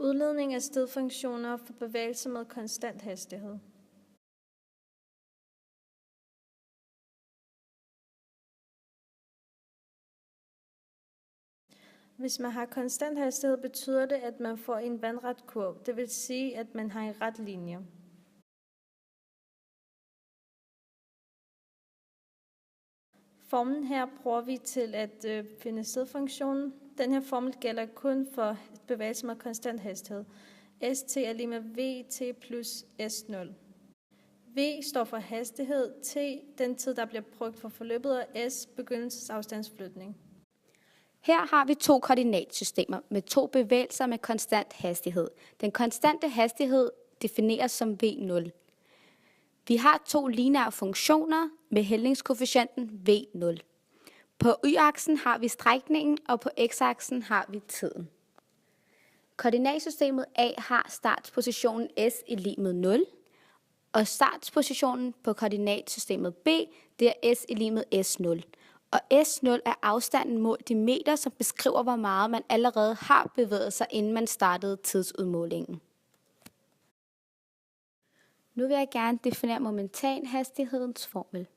Udledning af stedfunktioner for bevægelser med konstant hastighed. Hvis man har konstant hastighed, betyder det, at man får en vandret kurv. Det vil sige, at man har en ret linje. Formlen her bruger vi til at finde stedfunktionen. Den her formel gælder kun for bevægelser med konstant hastighed. St er lige med vt plus s0. V står for hastighed, t den tid, der bliver brugt for forløbet, og s begyndelsesafstandsflytning. Her har vi to koordinatsystemer med to bevægelser med konstant hastighed. Den konstante hastighed defineres som v0. Vi har to lineære funktioner med hældningskoefficienten v0. På y-aksen har vi strækningen, og på x-aksen har vi tiden. Koordinatsystemet A har startpositionen s i lig med 0, og startpositionen på koordinatsystemet B, det er s i lig med s0. Og S0 er afstanden målt i meter, som beskriver, hvor meget man allerede har bevæget sig, inden man startede tidsudmålingen. Nu vil jeg gerne definere momentanhastighedens formel.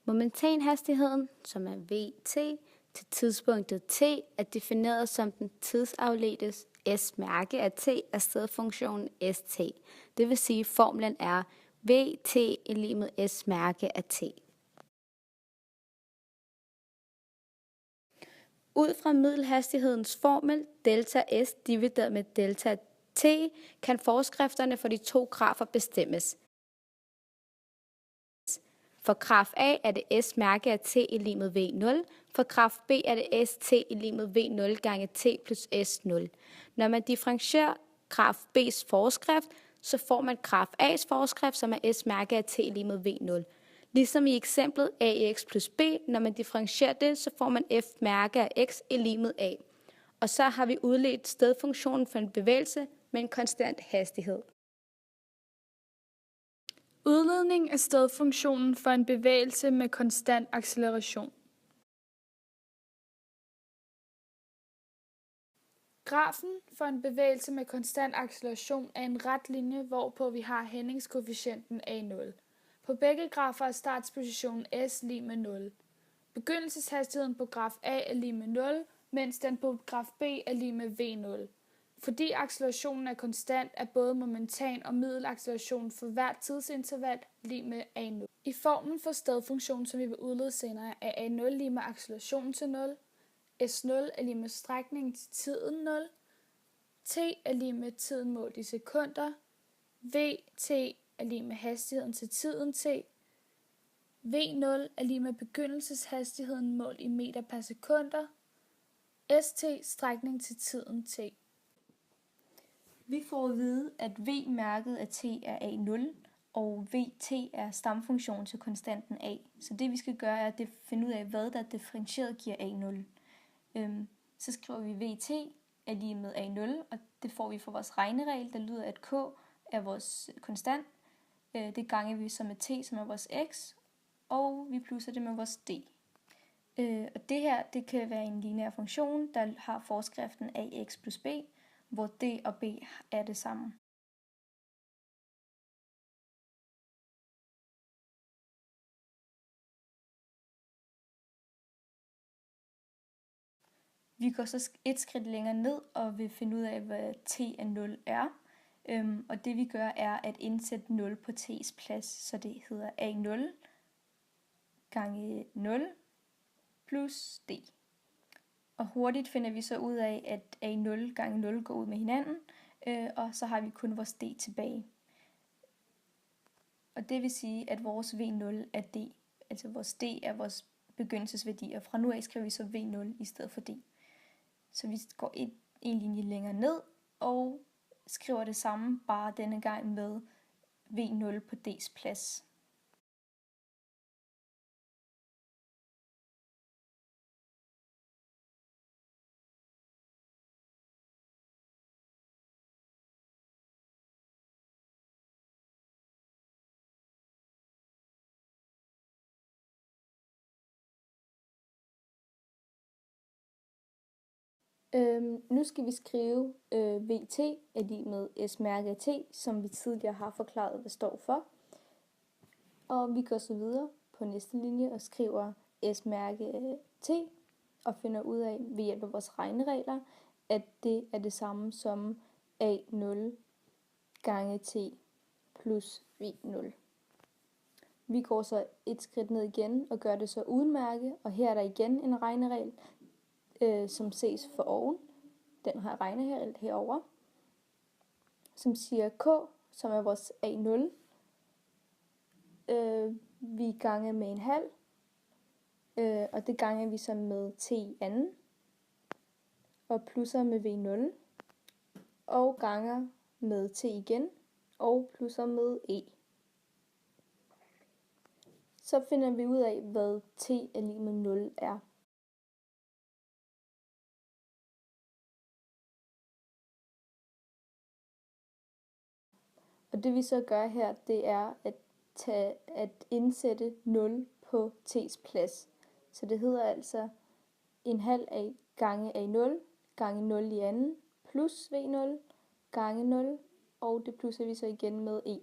Momentanhastigheden, som er vt, til tidspunktet t, er defineret som den tidsafledtes s-mærke af t af stedfunktionen st. Det vil sige, at formlen er vt i lig med s-mærke af t. Ud fra middelhastighedens formel, delta s divideret med delta t, kan forskrifterne for de to grafer bestemmes. For graf A er det s-mærke af t i lig med v0, for graf B er det st i lig med v0 gange t plus s0. Når man differentierer graf B's forskrift, så får man graf A's forskrift, som er s-mærke af t i lig med v0. Ligesom i eksemplet ax plus b, når man differentierer det, så får man f-mærke af x i lig med a. Og så har vi udledt stedfunktionen for en bevægelse med en konstant hastighed. Udledning af stedfunktionen for en bevægelse med konstant acceleration. Grafen for en bevægelse med konstant acceleration er en ret linje, hvorpå vi har hældningskoefficienten A0. På begge grafer er startpositionen s lig med 0. Begyndelseshastigheden på graf A er lig med 0, mens den på graf B er lig med v0. Fordi accelerationen er konstant, er både momentan og middelaccelerationen for hvert tidsinterval lig med a0. I formlen for stedfunktionen, som vi vil udlede senere, er a0 lig med accelerationen til 0, s0 er lig med strækningen til tiden 0, t er lig med tiden målt i sekunder, vt er lig med hastigheden til tiden t, v0 er lig med begyndelseshastigheden målt i meter per sekunder, st strækning til tiden t. Vi får at vide, at v-mærket af t er a0, og vt er stamfunktionen til konstanten a. Så det vi skal gøre er at finde ud af, hvad der differentieret giver a0. Så skriver vi vt er lige med a0, og det får vi fra vores regneregel, der lyder, at k er vores konstant. Det ganger vi så med t, som er vores x, og vi plusser det med vores d. Og det her, det kan være en lineær funktion, der har forskriften ax plus b, hvor d og b er det samme. Vi går så et skridt længere ned og vil finde ud af, hvad t af 0 er. Og det vi gør er at indsætte 0 på t's plads, så det hedder a0 gange 0 plus d. Og hurtigt finder vi så ud af, at a0 gange 0 går ud med hinanden, og så har vi kun vores d tilbage. Og det vil sige, at vores v0 er d, altså vores d er vores begyndelsesværdi, og fra nu af skriver vi så v0 i stedet for d. Så vi går en linje længere ned og skriver det samme, bare denne gang med v0 på d's plads. Nu skal vi skrive VT er lig med S mærke af T, som vi tidligere har forklaret, hvad står for. Og vi går så videre på næste linje og skriver S mærke af T, og finder ud af ved hjælp af vores regneregler, at det er det samme som A0 gange T plus V0. Vi går så et skridt ned igen og gør det så uden mærke, og her er der igen en regneregel, som ses for oven. Den har regneregel herover, som siger K, som er vores A0, vi ganger med en halv, og det ganger vi så med T i anden, og plusser med V0, og ganger med T igen, og plusser med E. Så finder vi ud af, hvad T er lig med 0 er. Og det vi så gør her, det er at indsætte 0 på T's plads. Så det hedder altså en halv A gange A0 gange 0 i anden plus V0 gange 0, og det plusser vi så igen med E.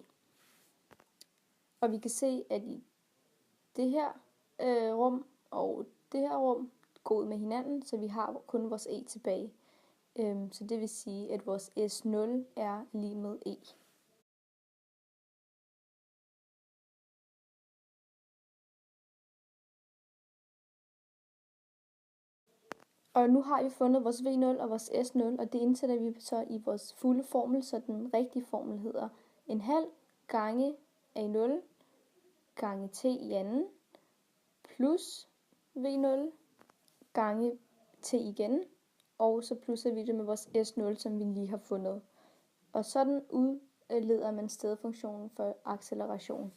Og vi kan se, at i det her rum og det her rum går ud med hinanden, så vi har kun vores E tilbage. Så det vil sige, at vores S0 er lig med E. Og nu har vi fundet vores V0 og vores S0, og det indsætter vi så i vores fulde formel, så den rigtige formel hedder en halv gange A0 gange T i anden plus V0 gange T igen, og så plusser vi det med vores S0, som vi lige har fundet. Og sådan udleder man stedfunktionen for acceleration.